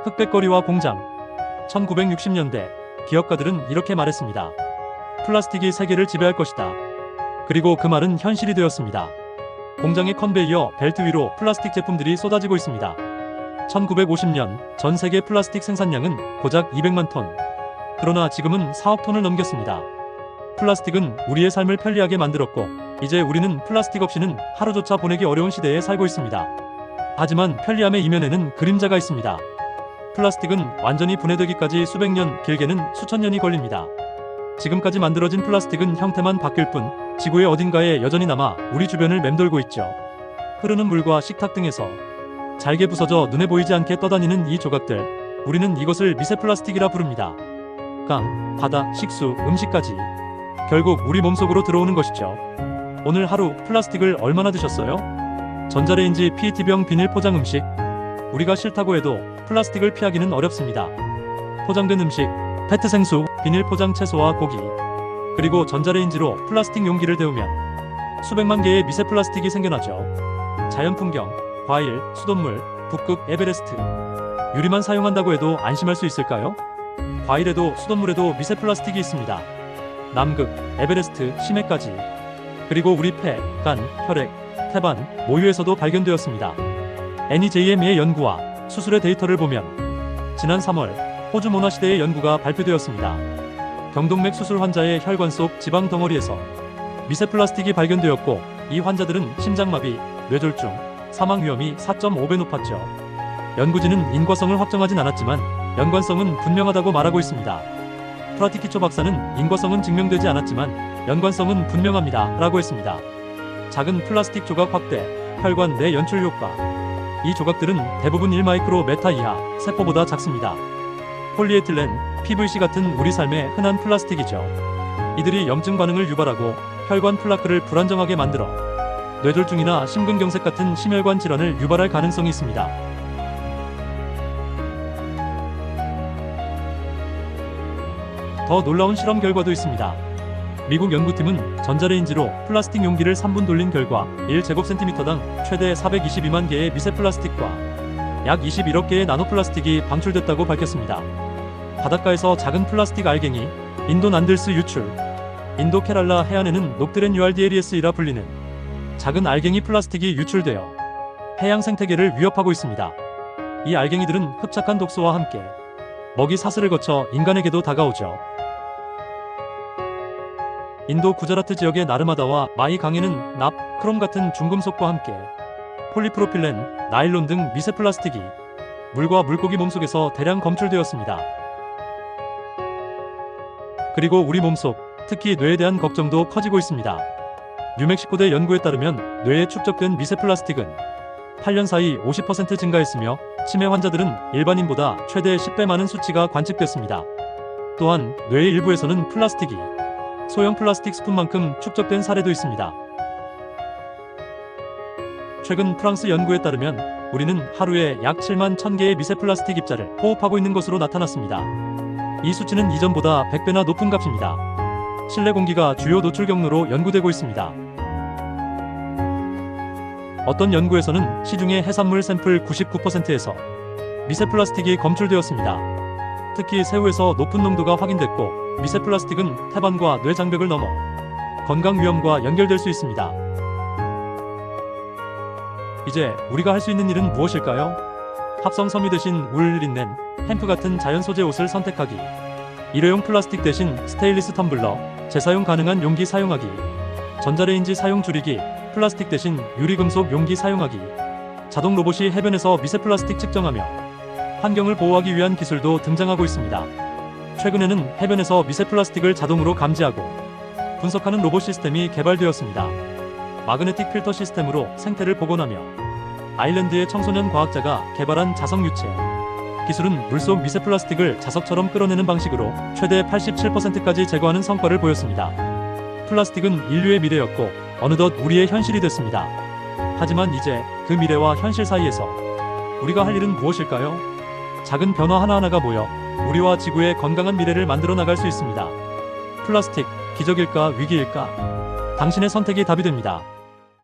흑백거리와 공장. 1960년대 기업가들은 이렇게 말했습니다. 플라스틱이 세계를 지배할 것이다. 그리고 그 말은 현실이 되었습니다. 공장의 컨베이어 벨트 위로 플라스틱 제품들이 쏟아지고 있습니다. 1950년 전 세계 플라스틱 생산량은 고작 200만 톤. 그러나 지금은 4억 톤을 넘겼습니다. 플라스틱은 우리의 삶을 편리하게 만들었고, 이제 우리는 플라스틱 없이는 하루조차 보내기 어려운 시대에 살고 있습니다. 하지만 편리함의 이면에는 그림자가 있습니다. 플라스틱은 완전히 분해되기까지 수백 년, 길게는 수천 년이 걸립니다. 지금까지 만들어진 플라스틱은 형태만 바뀔 뿐 지구의 어딘가에 여전히 남아 우리 주변을 맴돌고 있죠. 흐르는 물과 식탁 등에서 잘게 부서져 눈에 보이지 않게 떠다니는 이 조각들, 우리는 이것을 미세 플라스틱이라 부릅니다. 강, 바다, 식수, 음식까지 결국 우리 몸속으로 들어오는 것이죠. 오늘 하루 플라스틱을 얼마나 드셨어요? 전자레인지, PET병, 비닐 포장 음식. 우리가 싫다고 해도 플라스틱을 피하기는 어렵습니다. 포장된 음식, 페트 생수, 비닐 포장 채소와 고기, 그리고 전자레인지로 플라스틱 용기를 데우면 수백만 개의 미세 플라스틱이 생겨나죠. 자연 풍경, 과일, 수돗물, 북극, 에베레스트. 유리만 사용한다고 해도 안심할 수 있을까요? 과일에도 수돗물에도 미세 플라스틱이 있습니다. 남극, 에베레스트, 심해까지. 그리고 우리 폐, 간, 혈액, 태반, 모유에서도 발견되었습니다. NEJM의 연구와 수술의 데이터를 보면 지난 3월 호주 모나시대의 연구가 발표되었습니다. 경동맥 수술 환자의 혈관 속 지방 덩어리에서 미세 플라스틱이 발견되었고, 이 환자들은 심장마비, 뇌졸중, 사망 위험이 4.5배 높았죠. 연구진은 인과성을 확정하진 않았지만 연관성은 분명하다고 말하고 있습니다. 프라티키초 박사는 인과성은 증명되지 않았지만 연관성은 분명합니다 라고 했습니다. 작은 플라스틱 조각 확대, 혈관 내 연출 효과. 이 조각들은 대부분 1마이크로메타 이하, 세포보다 작습니다. 폴리에틸렌, PVC 같은 우리 삶의 흔한 플라스틱이죠. 이들이 염증 반응을 유발하고 혈관 플라크를 불안정하게 만들어 뇌졸중이나 심근경색 같은 심혈관 질환을 유발할 가능성이 있습니다. 더 놀라운 실험 결과도 있습니다. 미국 연구팀은 전자레인지로 플라스틱 용기를 3분 돌린 결과 1제곱센티미터당 최대 422만 개의 미세 플라스틱과 약 21억 개의 나노플라스틱이 방출됐다고 밝혔습니다. 바닷가에서 작은 플라스틱 알갱이, 인도 난들스 유출. 인도 케랄라 해안에는 녹드렌 URDLES이라 불리는 작은 알갱이 플라스틱이 유출되어 해양 생태계를 위협하고 있습니다. 이 알갱이들은 흡착한 독소와 함께 먹이 사슬을 거쳐 인간에게도 다가오죠. 인도 구자라트 지역의 나르마다와 마이 강에는 납, 크롬 같은 중금속과 함께 폴리프로필렌, 나일론 등 미세 플라스틱이 물과 물고기 몸속에서 대량 검출되었습니다. 그리고 우리 몸속, 특히 뇌에 대한 걱정도 커지고 있습니다. 뉴멕시코대 연구에 따르면 뇌에 축적된 미세 플라스틱은 8년 사이 50% 증가했으며 치매 환자들은 일반인보다 최대 10배 많은 수치가 관측됐습니다. 또한 뇌의 일부에서는 플라스틱이 소형 플라스틱 스푼만큼 축적된 사례도 있습니다. 최근 프랑스 연구에 따르면 우리는 하루에 약 7만 1000개의 미세 플라스틱 입자를 호흡하고 있는 것으로 나타났습니다. 이 수치는 이전보다 100배나 높은 값입니다. 실내 공기가 주요 노출 경로로 연구되고 있습니다. 어떤 연구에서는 시중의 해산물 샘플 99%에서 미세 플라스틱이 검출되었습니다. 특히 새우에서 높은 농도가 확인됐고, 미세 플라스틱은 태반과 뇌 장벽을 넘어 건강 위험과 연결될 수 있습니다. 이제 우리가 할 수 있는 일은 무엇일까요? 합성 섬유 대신 울, 린넨, 햄프 같은 자연 소재 옷을 선택하기. 일회용 플라스틱 대신 스테인리스 텀블러, 재사용 가능한 용기 사용하기. 전자레인지 사용 줄이기, 플라스틱 대신 유리금속 용기 사용하기. 자동 로봇이 해변에서 미세 플라스틱 측정하며 환경을 보호하기 위한 기술도 등장하고 있습니다. 최근에는 해변에서 미세 플라스틱을 자동으로 감지하고 분석하는 로봇 시스템이 개발되었습니다. 마그네틱 필터 시스템으로 생태를 복원하며 아일랜드의 청소년 과학자가 개발한 자석 유체 기술은 물속 미세 플라스틱을 자석처럼 끌어내는 방식으로 최대 87%까지 제거하는 성과를 보였습니다. 플라스틱은 인류의 미래였고 어느덧 우리의 현실이 됐습니다. 하지만 이제 그 미래와 현실 사이에서 우리가 할 일은 무엇일까요? 작은 변화 하나하나가 모여 우리와 지구의 건강한 미래를 만들어 나갈 수 있습니다. 플라스틱, 기적일까 위기일까? 당신의 선택이 답이 됩니다.